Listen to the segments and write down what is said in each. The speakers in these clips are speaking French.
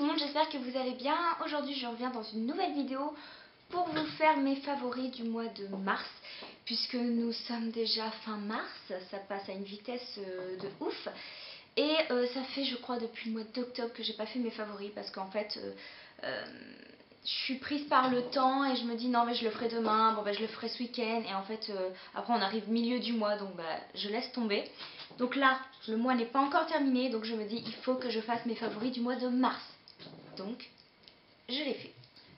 tout le monde, j'espère que vous allez bien. Aujourd'hui je reviens dans une nouvelle vidéo pour vous faire mes favoris du mois de mars. Puisque nous sommes déjà fin mars, ça passe à une vitesse de ouf. Et ça fait je crois depuis le mois d'octobre que j'ai pas fait mes favoris. Parce qu'en fait je suis prise par le temps et je me dis non mais je le ferai demain, bon bah je le ferai ce week-end. Et en fait après on arrive milieu du mois, donc bah je laisse tomber. Donc là le mois n'est pas encore terminé, donc je me dis il faut que je fasse mes favoris du mois de mars. Donc je l'ai fait.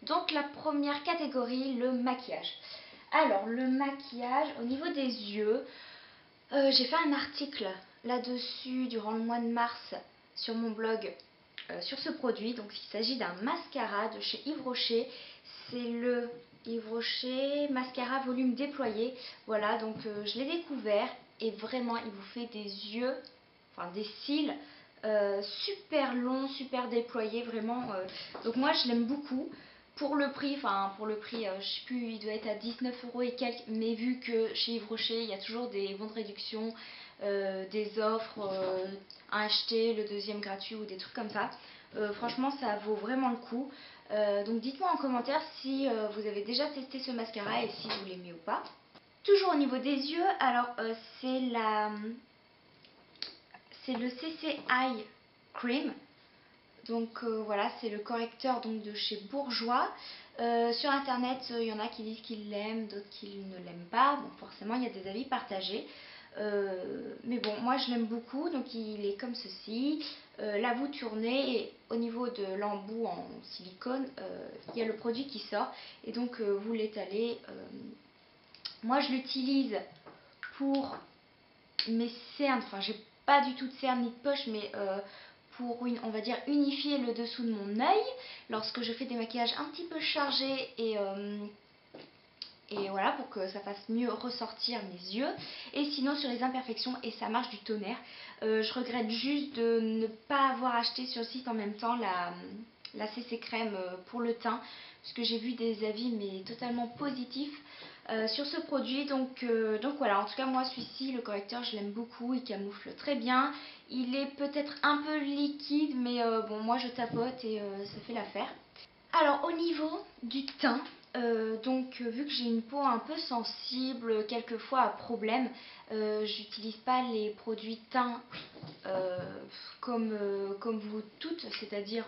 Donc la première catégorie, le maquillage. Alors le maquillage au niveau des yeux, j'ai fait un article là-dessus durant le mois de mars sur mon blog sur ce produit. Donc il s'agit d'un mascara de chez Yves Rocher. C'est le Yves Rocher mascara volume déployé. Voilà, donc je l'ai découvert et vraiment il vous fait des yeux, enfin des cils super longs, super déployés, vraiment. Donc moi je l'aime beaucoup. Pour le prix, je sais plus, il doit être à 19 € et quelques, mais vu que chez Yves Rocher il y a toujours des bons de réduction, des offres, un acheté, le deuxième gratuit ou des trucs comme ça, franchement ça vaut vraiment le coup. Donc dites-moi en commentaire si vous avez déjà testé ce mascara et si vous l'aimez ou pas. Toujours au niveau des yeux, alors c'est le CC Eye Cream. Donc voilà, c'est le correcteur donc de chez Bourjois. Sur internet, il y en a qui disent qu'ils l'aiment, d'autres qui ne l'aiment pas. Bon, forcément, il y a des avis partagés. Mais bon, moi je l'aime beaucoup. Donc il est comme ceci. Là, vous tournez et au niveau de l'embout en silicone, il y a le produit qui sort. Et donc vous l'étalez. Moi, je l'utilise pour mes cernes. Enfin, j'ai pas du tout de cernes ni de poche, mais pour on va dire unifier le dessous de mon œil lorsque je fais des maquillages un petit peu chargés et voilà, pour que ça fasse mieux ressortir mes yeux. Et sinon sur les imperfections, et ça marche du tonnerre. Je regrette juste de ne pas avoir acheté sur le site en même temps la CC crème pour le teint, puisque j'ai vu des avis mais totalement positifs sur ce produit. Donc voilà, en tout cas moi celui-ci, le correcteur, je l'aime beaucoup, il camoufle très bien. Il est peut-être un peu liquide, mais bon, moi je tapote et ça fait l'affaire. Alors au niveau du teint, vu que j'ai une peau un peu sensible, quelquefois à problème, j'utilise pas les produits teint comme vous toutes, c'est-à-dire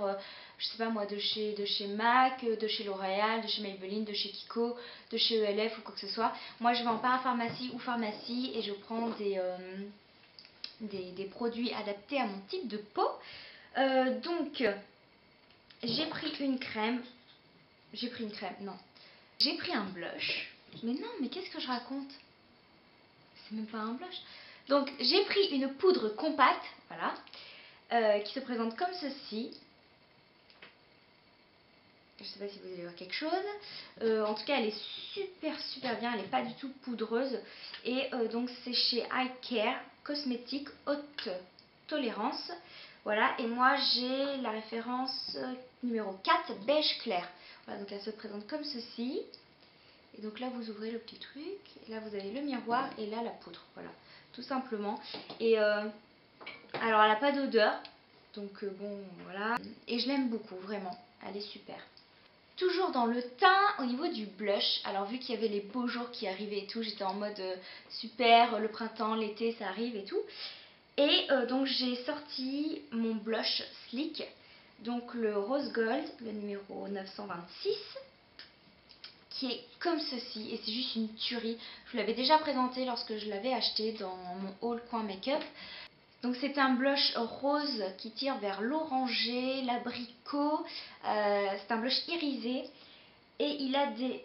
je sais pas moi, de chez MAC, de chez L'Oréal, de chez Maybelline, de chez Kiko, de chez ELF ou quoi que ce soit. Moi je vais en parapharmacie ou pharmacie et je prends des produits adaptés à mon type de peau. Donc j'ai pris une crème. J'ai pris un blush. Mais non, mais qu'est-ce que je raconte? C'est même pas un blush. Donc j'ai pris une poudre compacte, voilà, qui se présente comme ceci. Je sais pas si vous allez voir quelque chose. En tout cas, elle est super bien. Elle n'est pas du tout poudreuse. Et donc c'est chez Eye Care Cosmétique Haute Tolérance. Voilà, et moi j'ai la référence numéro 4, beige clair. Voilà, donc elle se présente comme ceci. Et donc là vous ouvrez le petit truc, et là vous avez le miroir et là la poudre, voilà, tout simplement. Et alors elle n'a pas d'odeur, donc bon voilà. Et je l'aime beaucoup, vraiment, elle est super. Toujours dans le teint, au niveau du blush, alors vu qu'il y avait les beaux jours qui arrivaient et tout, j'étais en mode super, le printemps, l'été ça arrive et tout. Et donc j'ai sorti mon blush Sleek, donc le Rose Gold, le numéro 926. Qui est comme ceci, et c'est juste une tuerie. Je vous l'avais déjà présenté lorsque je l'avais acheté dans mon haul coin make-up. Donc c'est un blush rose qui tire vers l'orangé, l'abricot. C'est un blush irisé et il a des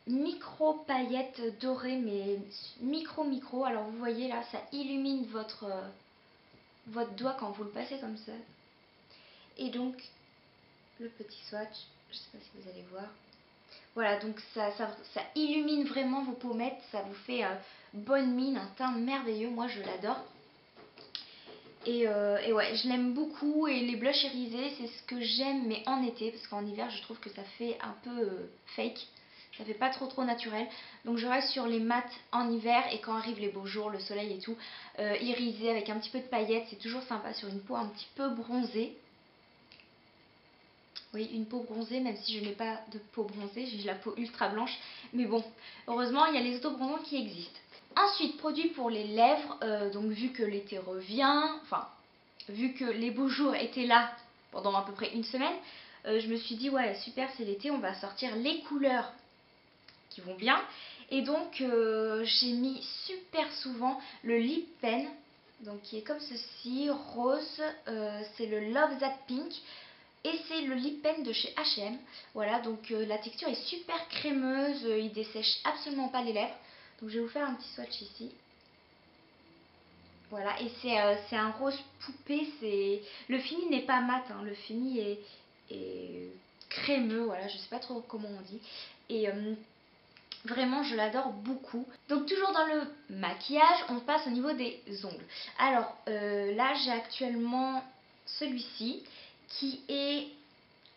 micro paillettes dorées, mais micro. Alors vous voyez là, ça illumine votre doigt quand vous le passez comme ça. Et donc le petit swatch, je ne sais pas si vous allez voir. Voilà, donc ça illumine vraiment vos pommettes, ça vous fait bonne mine, un teint merveilleux, moi je l'adore. Et ouais, je l'aime beaucoup, et les blushs irisés, c'est ce que j'aime, mais en été, parce qu'en hiver je trouve que ça fait un peu fake, ça fait pas trop naturel. Donc je reste sur les mats en hiver, et quand arrivent les beaux jours, le soleil et tout, irisé avec un petit peu de paillettes, c'est toujours sympa sur une peau un petit peu bronzée. Oui, une peau bronzée, même si je n'ai pas de peau bronzée, j'ai la peau ultra blanche. Mais bon, heureusement, il y a les autobronzants qui existent. Ensuite, produit pour les lèvres, donc vu que l'été revient, enfin, vu que les beaux jours étaient là pendant à peu près une semaine, je me suis dit, ouais, super, c'est l'été, on va sortir les couleurs qui vont bien. Et donc, j'ai mis super souvent le lip pen, donc qui est comme ceci, rose, c'est le Love That Pink. Et c'est le lip pen de chez H&M. Voilà, donc la texture est super crémeuse, il dessèche absolument pas les lèvres. Donc je vais vous faire un petit swatch ici. Voilà, et c'est un rose poupée. Le fini n'est pas mat, hein, le fini est crémeux, voilà, je sais pas trop comment on dit. Et vraiment, je l'adore beaucoup. Donc toujours dans le maquillage, on passe au niveau des ongles. Alors là, j'ai actuellement celui-ci qui est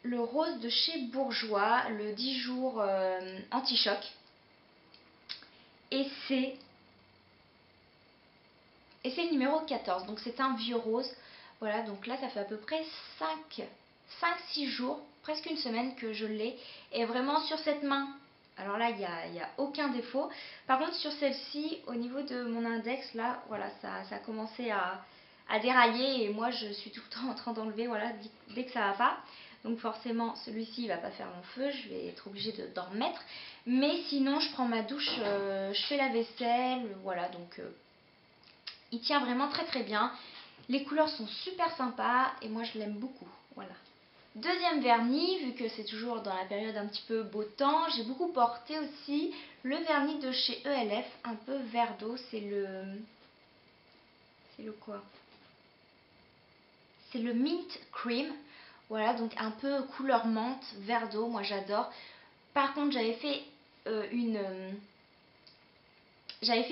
le rose de chez Bourjois, le 10 jours anti-choc. Et c'est le numéro 14, donc c'est un vieux rose. Voilà, donc là ça fait à peu près 5-6 jours, presque une semaine que je l'ai. Et vraiment sur cette main, alors là il n'y a aucun défaut. Par contre sur celle-ci, au niveau de mon index, là, voilà, ça a commencé à dérailler. Et moi je suis tout le temps en train d'enlever, voilà, dès que ça va pas. Donc forcément celui-ci il va pas faire long feu, je vais être obligée d'en remettre. Mais sinon je prends ma douche, je fais la vaisselle, voilà, donc il tient vraiment très très bien. Les couleurs sont super sympas et moi je l'aime beaucoup, voilà. Deuxième vernis, vu que c'est toujours dans la période un petit peu beau temps, j'ai beaucoup porté aussi le vernis de chez ELF, un peu vert d'eau, c'est le quoi? C'est le Mint Cream. Voilà, donc un peu couleur menthe, vert d'eau, moi j'adore. Par contre, j'avais fait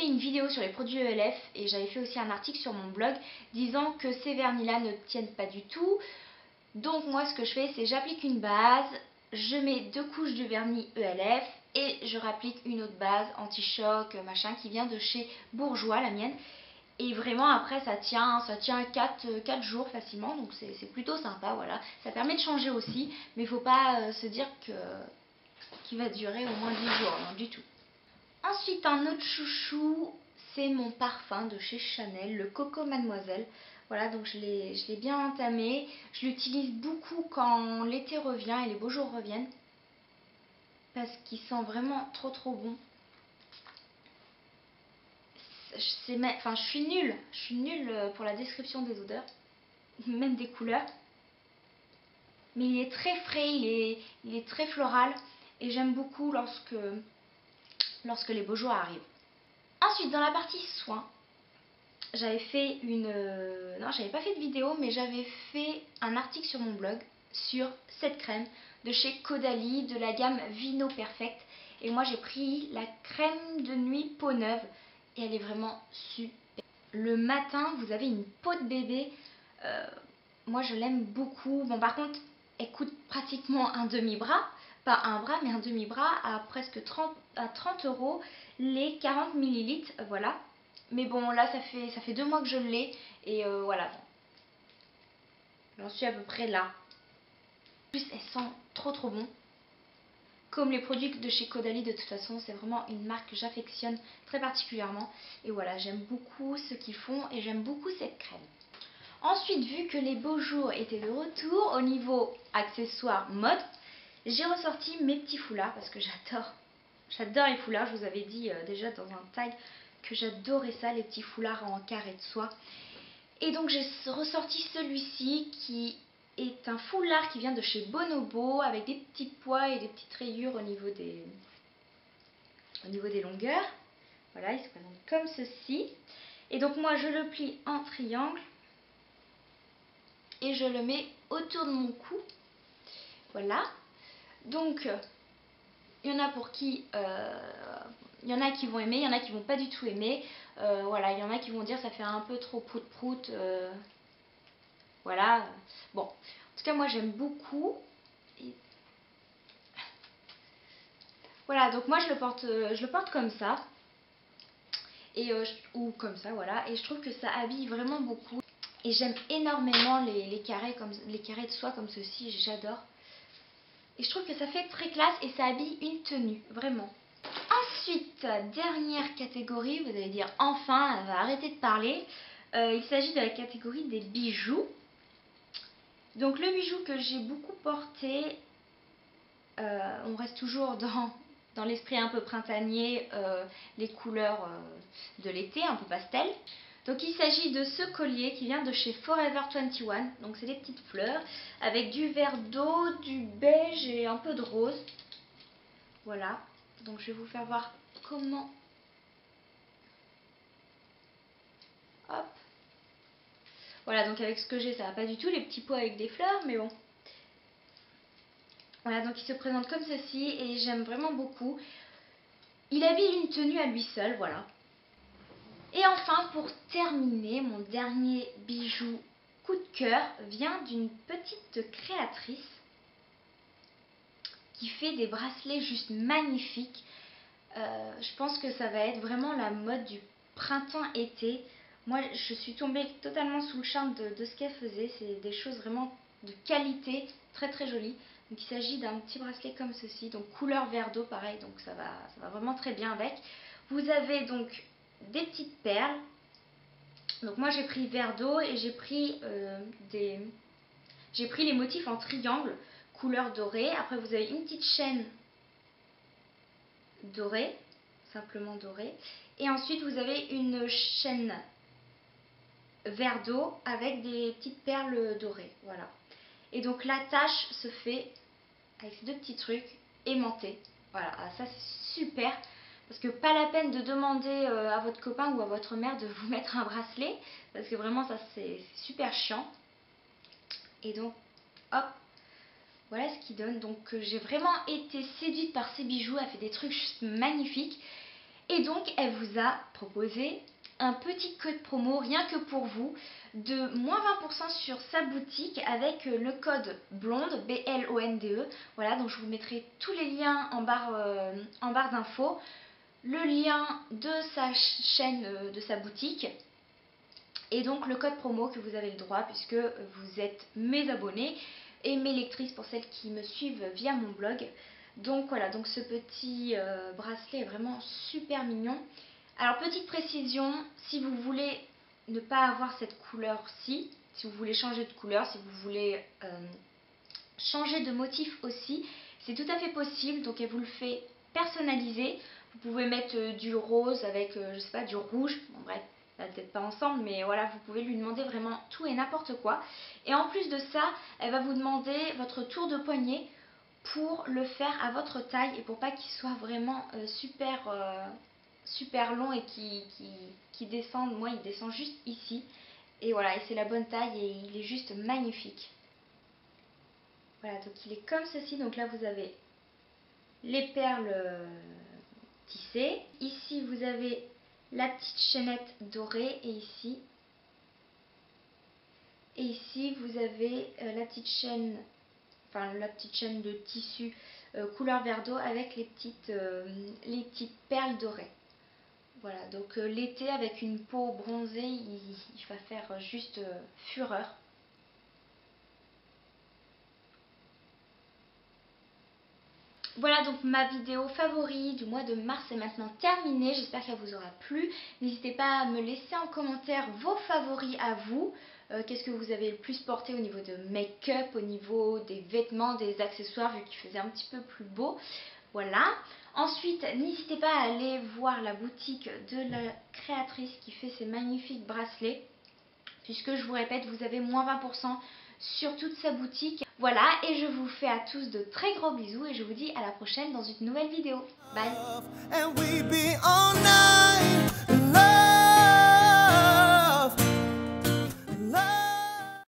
une vidéo sur les produits ELF et j'avais fait aussi un article sur mon blog disant que ces vernis-là ne tiennent pas du tout. Donc moi, ce que je fais, c'est j'applique une base, je mets 2 couches de vernis ELF et je rapplique une autre base anti-choc, machin, qui vient de chez Bourjois, la mienne. Et vraiment après ça tient 4 jours facilement, donc c'est plutôt sympa, voilà. Ça permet de changer aussi, mais il faut pas se dire qu'il va durer au moins 10 jours, non du tout. Ensuite un autre chouchou, c'est mon parfum de chez Chanel, le Coco Mademoiselle. Voilà, donc je l'ai bien entamé. Je l'utilise beaucoup quand l'été revient et les beaux jours reviennent, parce qu'il sent vraiment trop trop bon. Enfin, je suis nulle pour la description des odeurs, même des couleurs. Mais il est très frais, il est très floral et j'aime beaucoup lorsque les beaux jours arrivent. Ensuite, dans la partie soins, j'avais fait non, j'avais pas fait de vidéo, mais j'avais fait un article sur mon blog sur cette crème de chez Caudalie de la gamme Vino Perfect. Et moi, j'ai pris la crème de nuit peau neuve et elle est vraiment super. Le matin, vous avez une peau de bébé. Moi, je l'aime beaucoup. Bon, par contre, elle coûte pratiquement un demi-bras. Pas un bras, mais un demi-bras à presque 30 € les 40 millilitres. Voilà. Mais bon, là, ça fait 2 mois que je l'ai. Et voilà. J'en suis à peu près là. En plus, elle sent trop trop bon. Comme les produits de chez Caudalie, de toute façon, c'est vraiment une marque que j'affectionne très particulièrement. Et voilà, j'aime beaucoup ce qu'ils font et j'aime beaucoup cette crème. Ensuite, vu que les beaux jours étaient de retour, au niveau accessoires mode, j'ai ressorti mes petits foulards parce que j'adore les foulards. Je vous avais dit déjà dans un tag que j'adorais ça, les petits foulards en carré de soie. Et donc j'ai ressorti celui-ci qui est un foulard qui vient de chez Bonobo avec des petits pois et des petites rayures au niveau des longueurs. Voilà, il se présente comme ceci. Et donc moi je le plie en triangle et je le mets autour de mon cou. Voilà. Donc il y en a pour qui il y en a qui vont aimer, il y en a qui vont pas du tout aimer. Voilà, il y en a qui vont dire ça fait un peu trop prout-prout. Voilà. Bon, en tout cas moi j'aime beaucoup. Et voilà, donc moi je le porte comme ça. Et ou comme ça, voilà. Et je trouve que ça habille vraiment beaucoup. Et j'aime énormément les carrés de soie comme ceci, j'adore. Et je trouve que ça fait très classe et ça habille une tenue, vraiment. Ensuite, dernière catégorie, vous allez dire enfin, elle va arrêter de parler. Il s'agit de la catégorie des bijoux. Donc le bijou que j'ai beaucoup porté, on reste toujours dans l'esprit un peu printanier, les couleurs de l'été, un peu pastel. Donc il s'agit de ce collier qui vient de chez Forever 21. Donc c'est des petites fleurs avec du vert d'eau, du beige et un peu de rose. Voilà. Donc je vais vous faire voir comment. Hop. Voilà, donc avec ce que j'ai, ça va pas du tout, les petits pots avec des fleurs, mais bon. Voilà, donc il se présente comme ceci et j'aime vraiment beaucoup. Il habille une tenue à lui seul, voilà. Et enfin, pour terminer, mon dernier bijou coup de cœur vient d'une petite créatrice qui fait des bracelets juste magnifiques. Je pense que ça va être vraiment la mode du printemps-été. Moi, je suis tombée totalement sous le charme de ce qu'elle faisait. C'est des choses vraiment de qualité, très très jolies. Donc il s'agit d'un petit bracelet comme ceci, donc couleur vert d'eau, pareil, donc ça va vraiment très bien avec. Vous avez donc des petites perles. Donc moi j'ai pris vert d'eau et j'ai pris les motifs en triangle, couleur dorée. Après vous avez une petite chaîne dorée, simplement dorée. Et ensuite vous avez une chaîne vert d'eau avec des petites perles dorées, voilà. Et donc l'attache se fait avec ces deux petits trucs aimantés. Voilà, ça c'est super. Parce que pas la peine de demander à votre copain ou à votre mère de vous mettre un bracelet. Parce que vraiment ça c'est super chiant. Et donc hop, voilà ce qu'il donne. Donc j'ai vraiment été séduite par ces bijoux. Elle fait des trucs juste magnifiques. Et donc elle vous a proposé un petit code promo rien que pour vous de moins 20% sur sa boutique avec le code blonde, BLONDE. Voilà, donc je vous mettrai tous les liens en barre d'infos, le lien de sa chaîne, de sa boutique, et donc le code promo que vous avez le droit puisque vous êtes mes abonnés et mes lectrices pour celles qui me suivent via mon blog. Donc voilà, donc ce petit bracelet est vraiment super mignon. Alors petite précision, si vous voulez ne pas avoir cette couleur-ci, si vous voulez changer de couleur, si vous voulez changer de motif aussi, c'est tout à fait possible. Donc elle vous le fait personnaliser. Vous pouvez mettre du rose avec, je sais pas, du rouge. Bon bref, peut-être pas ensemble, mais voilà, vous pouvez lui demander vraiment tout et n'importe quoi. Et en plus de ça, elle va vous demander votre tour de poignet pour le faire à votre taille et pour pas qu'il soit vraiment super long et qui descende. Moi il descend juste ici et voilà, et c'est la bonne taille et il est juste magnifique. Voilà, donc il est comme ceci. Donc là vous avez les perles tissées, ici vous avez la petite chaînette dorée et ici vous avez la petite chaîne, enfin la petite chaîne de tissu couleur vert d'eau avec les petites perles dorées. Voilà, donc l'été avec une peau bronzée, il va faire juste fureur. Voilà, donc ma vidéo favori du mois de mars est maintenant terminée. J'espère qu'elle vous aura plu. N'hésitez pas à me laisser en commentaire vos favoris à vous. Qu'est-ce que vous avez le plus porté au niveau de make-up, au niveau des vêtements, des accessoires, vu qu'il faisait un petit peu plus beau. Voilà. Ensuite, n'hésitez pas à aller voir la boutique de la créatrice qui fait ces magnifiques bracelets. Puisque je vous répète, vous avez moins 20% sur toute sa boutique. Voilà, et je vous fais à tous de très gros bisous et je vous dis à la prochaine dans une nouvelle vidéo. Bye!